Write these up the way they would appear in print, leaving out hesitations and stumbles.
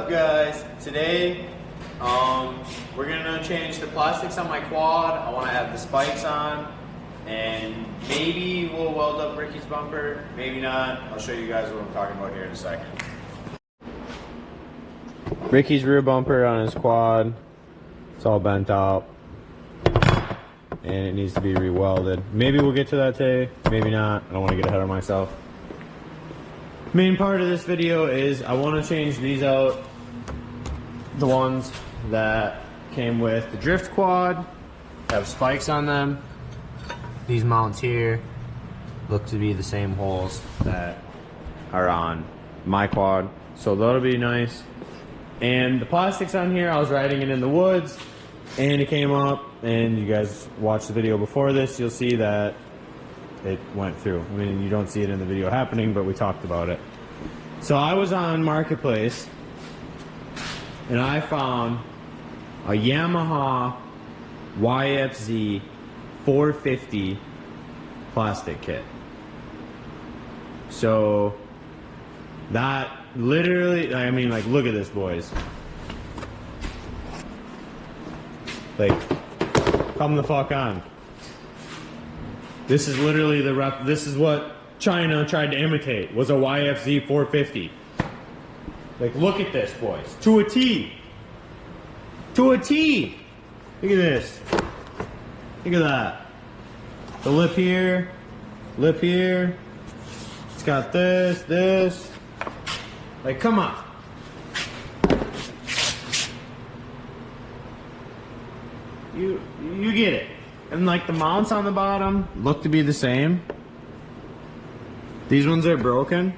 up, guys? Today, we're gonna change the plastics on my quad. I want to add the spikes on, and maybe we'll weld up Ricky's bumper. Maybe not. I'll show you guys what I'm talking about here in a second. Ricky's rear bumper on his quad. It's all bent out, and it needs to be re-welded. Maybe we'll get to that today. Maybe not. I don't want to get ahead of myself. Main part of this video is I want to change these out, the ones that came with the drift quad, have spikes on them. These mounts here look to be the same holes that are on my quad, so that'll be nice. And the plastics on here, I was riding it in the woods and it came up, and you guys watched the video before this, you'll see that it went through. I mean, you don't see it in the video happening, but we talked about it. So I was on Marketplace and I found a Yamaha Yfz450 plastic kit. So that literally, I mean, like, look at this, boys. Like, come the fuck on. This is literally the rep. This is what China tried to imitate, was a Yfz450. Like, look at this, boys. To a T. To a T. Look at this. Look at that. The lip here. Lip here. It's got this, this. Like, come on. You get it. And like the mounts on the bottom look to be the same. These ones are broken.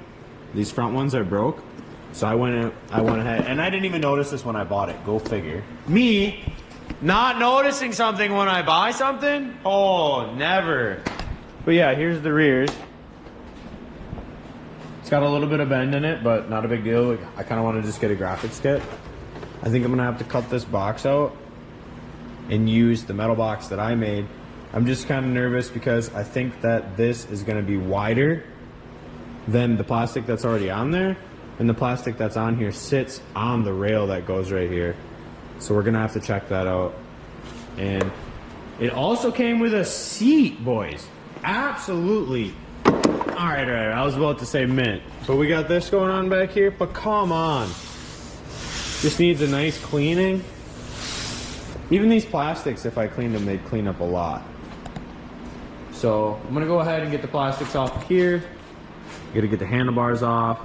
These front ones are broke. So I went ahead, and I didn't even notice this when I bought it. Go figure. Me not noticing something when I buy something? Oh, never. But yeah, here's the rears. It's got a little bit of bend in it, but not a big deal. I kind of want to just get a graphics kit. I think I'm gonna have to cut this box out and use the metal box that I made. I'm just kind of nervous because I think that this is gonna be wider than the plastic that's already on there, and the plastic that's on here sits on the rail that goes right here. So we're gonna have to check that out. And it also came with a seat, boys. Absolutely. All right, I was about to say mint, but we got this going on back here, but come on. Just needs a nice cleaning. Even these plastics, if I cleaned them, they'd clean up a lot. So I'm gonna go ahead and get the plastics off of here. Gotta get the handlebars off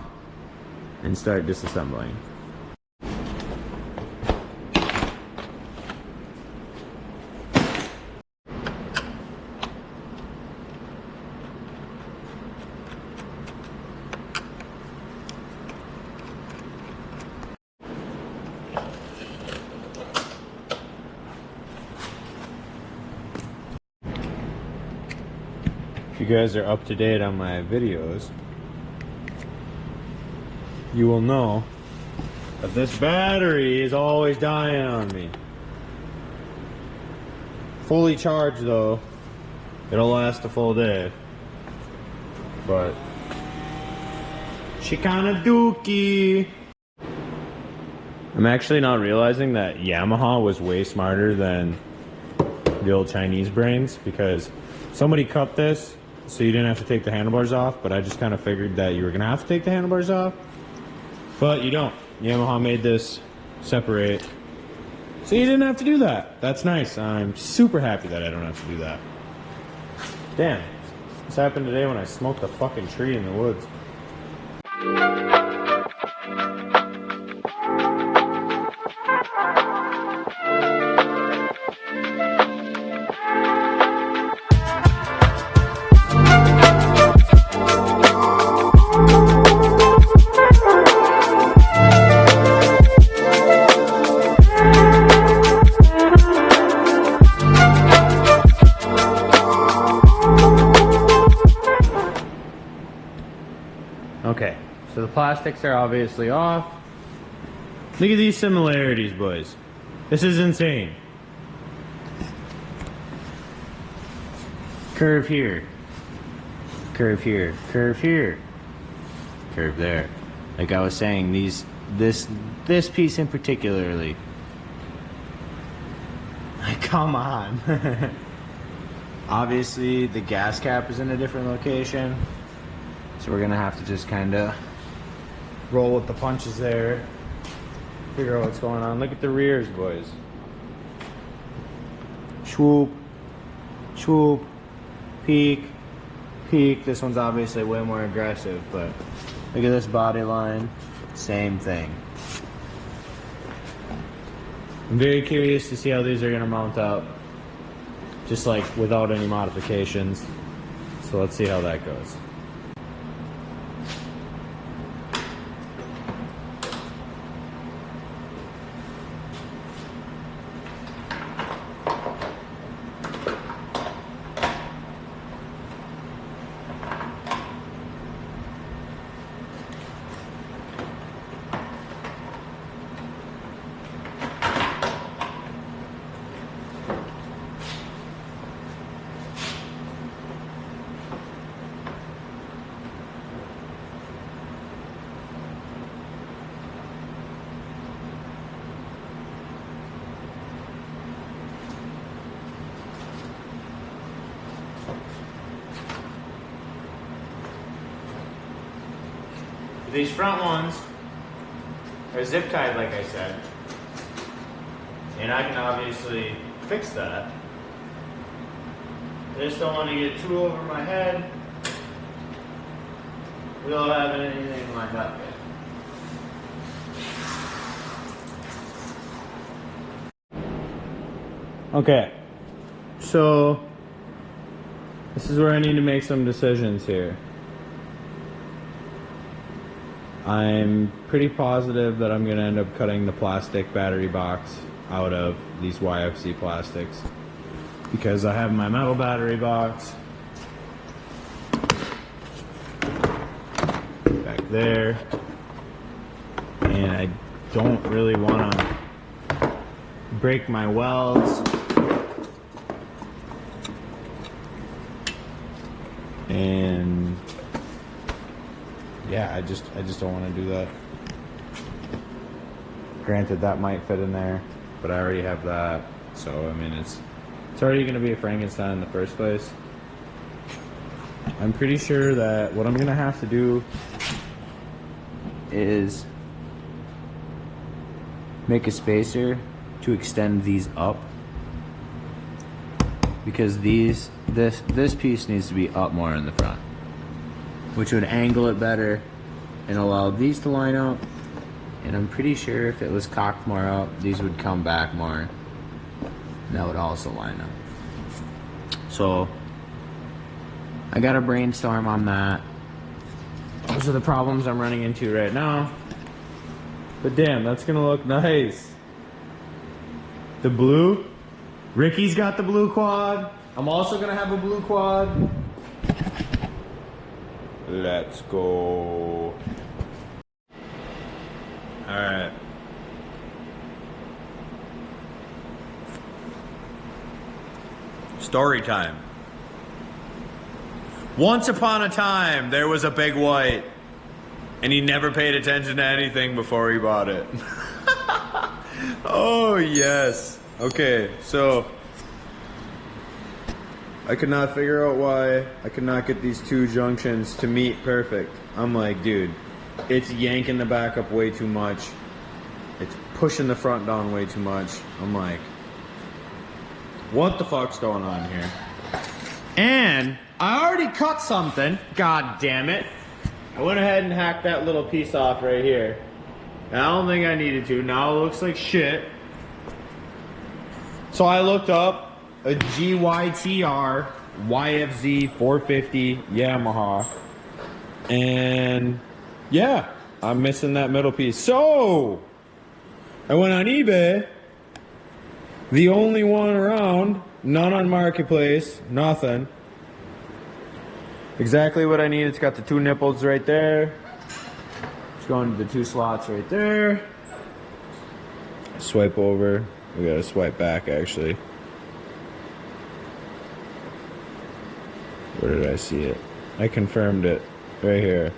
and start disassembling. If you guys are up to date on my videos, you will know that this battery is always dying on me. Fully charged though, it'll last a full day. But she kinda dookie. I'm actually not realizing that Yamaha was way smarter than the old Chinese brains, because somebody cut this so you didn't have to take the handlebars off, but I just kind of figured that you were gonna have to take the handlebars off, but you don't. Yamaha made this separate, so you didn't have to do that. That's nice. I'm super happy that I don't have to do that. Damn, this happened today when I smoked a fucking tree in the woods. Okay, so the plastics are obviously off. Look at these similarities, boys. This is insane. Curve here. Curve here. Curve here. Curve there. Like I was saying, these This piece in particularly. Come on. Obviously, the gas cap is in a different location, so we're gonna have to just kind of roll with the punches there, figure out what's going on. Look at the rears, boys. Swoop, swoop, peak, peak. This one's obviously way more aggressive, but look at this body line, same thing. I'm very curious to see how these are gonna mount up, just like without any modifications. So let's see how that goes. These front ones are zip tied, like I said, and I can obviously fix that. I just don't want to get too over my head. We don't have anything lined up yet. Okay, so this is where I need to make some decisions here. I'm pretty positive that I'm going to end up cutting the plastic battery box out of these YFZ plastics because I have my metal battery box back there, and I don't really want to break my welds, and yeah, I just don't want to do that. Granted, that might fit in there, but I already have that, so I mean it's already going to be a Frankenstein in the first place. I'm pretty sure that what I'm going to have to do is make a spacer to extend these up, because this piece needs to be up more in the front, which would angle it better and allow these to line up. And I'm pretty sure if it was cocked more up, these would come back more. And that would also line up. So I gotta brainstorm on that. Those are the problems I'm running into right now. But damn, that's gonna look nice. The blue. Ricky's got the blue quad. I'm also gonna have a blue quad. Let's go. Alright. Story time. Once upon a time, there was a big white, and he never paid attention to anything before he bought it. Oh, yes. Okay, so I could not figure out why I could not get these two junctions to meet perfect. I'm like, dude, it's yanking the back up way too much. It's pushing the front down way too much. I'm like, what the fuck's going on here? And I already cut something. God damn it. I went ahead and hacked that little piece off right here. And I don't think I needed to. Now it looks like shit. So I looked up a GYTR Yfz450 Yamaha. And yeah, I'm missing that middle piece. So I went on eBay. The only one around, none on Marketplace, nothing. Exactly what I need. It's got the two nipples right there. It's going to the two slots right there. Swipe over. We gotta swipe back actually. Where did I see it? I confirmed it right here.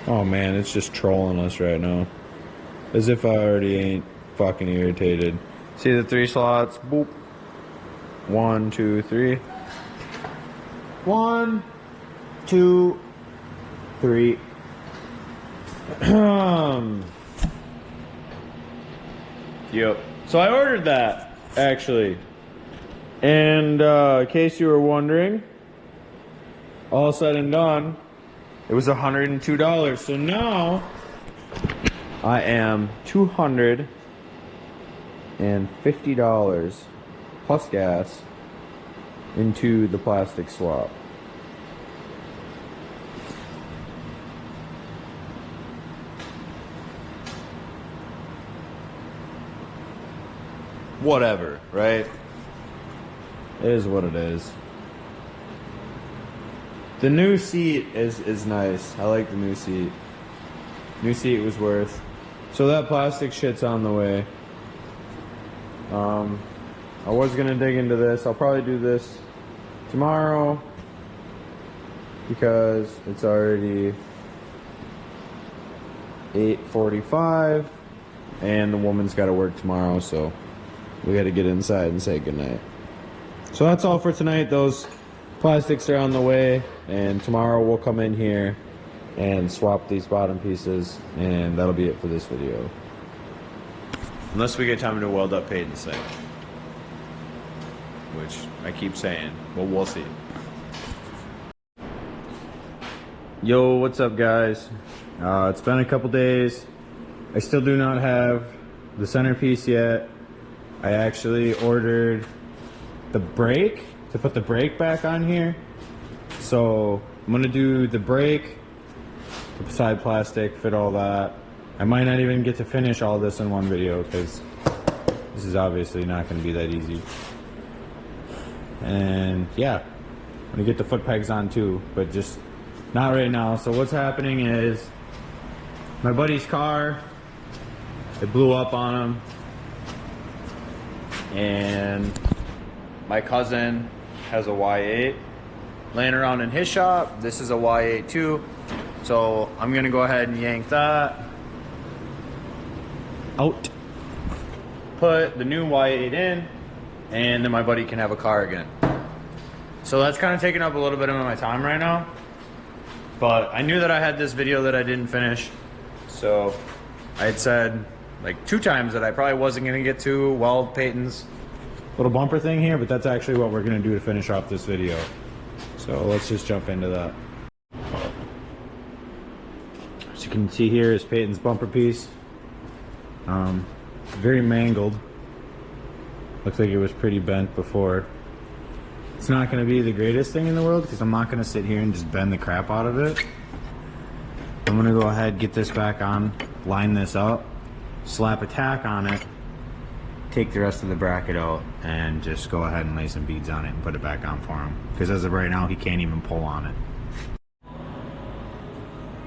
Oh man, it's just trolling us right now. As if I already ain't fucking irritated. See the 3 slots? Boop. 1, 2, 3. 1, 2, 3. Yep. So I ordered that, actually. And in case you were wondering, all said and done, it was $102. So now I am $250 plus gas into the plastic swap. Whatever, right? It is what it is. The new seat is nice. I like the new seat. New seat was worth. So that plastic shit's on the way. I was gonna dig into this. I'll probably do this tomorrow because it's already 8:45 and the woman's got to work tomorrow, so we got to get inside and say goodnight. So that's all for tonight. Those plastics are on the way, and tomorrow we'll come in here and swap these bottom pieces, and that'll be it for this video. Unless we get time to weld up Peyton's thing, which I keep saying, but we'll see. Yo, what's up guys? It's been a couple days. I still do not have the centerpiece yet. I actually ordered the brake to put the brake back on here. So I'm gonna do the brake, the side plastic, fit all that. I might not even get to finish all this in one video because this is obviously not gonna be that easy. And yeah, I'm gonna get the foot pegs on too, but just not right now. So what's happening is my buddy's car, it blew up on him, and my cousin has a Y8 laying around in his shop. This is a Y8 too, so I'm gonna go ahead and yank that out, put the new Y8 in, and then my buddy can have a car again. So that's kind of taking up a little bit of my time right now, but I knew that I had this video that I didn't finish, so I had said like 2 times that I probably wasn't gonna get to weld Peyton's little bumper thing here, but that's actually what we're gonna do to finish off this video. So let's just jump into that. As you can see here is Peyton's bumper piece. Very mangled. Looks like it was pretty bent before. It's not gonna be the greatest thing in the world because I'm not gonna sit here and just bend the crap out of it. I'm gonna go ahead, get this back on, line this up, slap a tack on it, take the rest of the bracket out, and just go ahead and lay some beads on it and put it back on for him. Because as of right now, he can't even pull on it.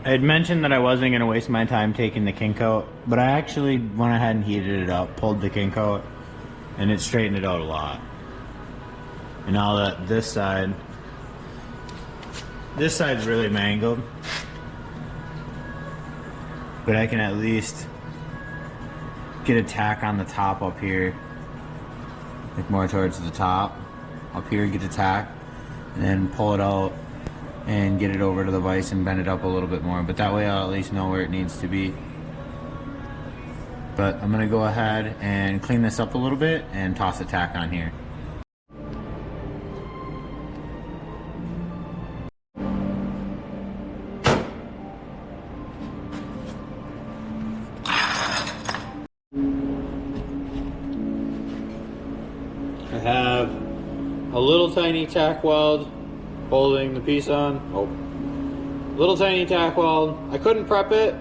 I had mentioned that I wasn't going to waste my time taking the kink out, but I actually went ahead and heated it up, pulled the kink out, and it straightened it out a lot. And now that this side's really mangled, but I can at least get a tack on the top up here, like more towards the top. Up here, get a tack, and then pull it out and get it over to the vise and bend it up a little bit more. But that way I'll at least know where it needs to be. But I'm gonna go ahead and clean this up a little bit and toss a tack on here. I have a little tiny tack weld holding the piece on. Oh, little tiny tack weld. I couldn't prep it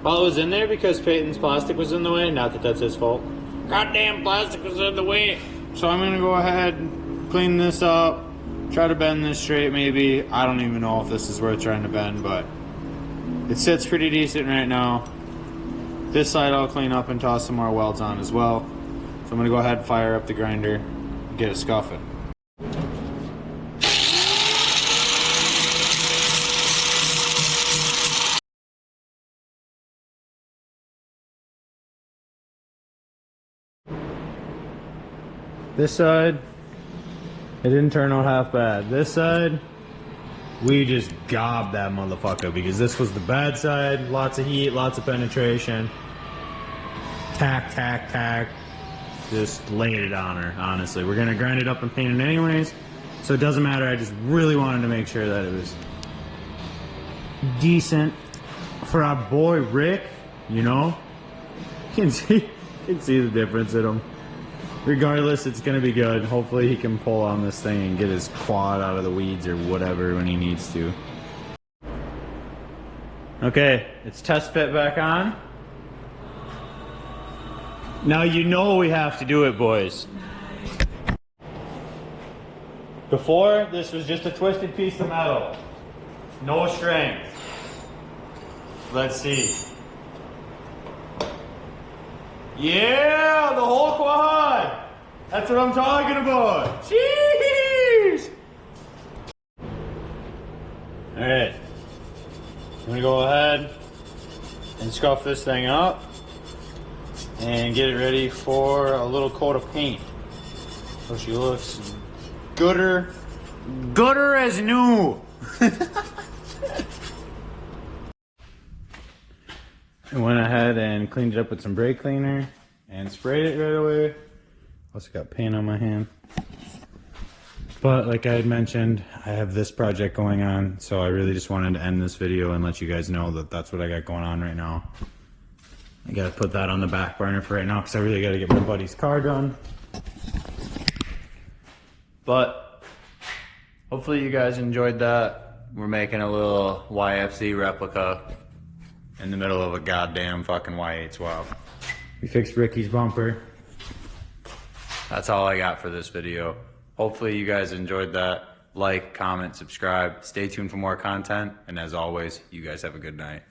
while it was in there because Peyton's plastic was in the way. Not that that's his fault. Goddamn plastic was in the way. So I'm gonna go ahead, clean this up, try to bend this straight maybe. I don't even know if this is worth trying to bend, but it sits pretty decent right now. This side I'll clean up and toss some more welds on as well. So I'm gonna go ahead and fire up the grinder, get it scuffing. This side, it didn't turn out half bad. This side, we just gobbed that motherfucker because this was the bad side. Lots of heat, lots of penetration. Tack, tack, tack. Just laid it on her, honestly. We're gonna grind it up and paint it anyways, so it doesn't matter. I just really wanted to make sure that it was decent for our boy Rick, you know? You can see the difference in him. Regardless, it's gonna be good. Hopefully he can pull on this thing and get his quad out of the weeds or whatever when he needs to. Okay, it's test fit back on. Now you know we have to do it, boys. Before, this was just a twisted piece of metal. No strength. Let's see. Yeah, the whole quad. That's what I'm talking about. Jeez. All right. I'm gonna go ahead and scuff this thing up and get it ready for a little coat of paint. So she looks gooder as new. I went ahead and cleaned it up with some brake cleaner and sprayed it right away. Also got paint on my hand. But like I had mentioned, I have this project going on, so I really just wanted to end this video and let you guys know that that's what I got going on right now. I gotta put that on the back burner for right now because I really gotta get my buddy's car done. But hopefully you guys enjoyed that. We're making a little YFZ replica in the middle of a goddamn fucking Y812. We fixed Ricky's bumper. That's all I got for this video. Hopefully you guys enjoyed that. Like, comment, subscribe. Stay tuned for more content. And as always, you guys have a good night.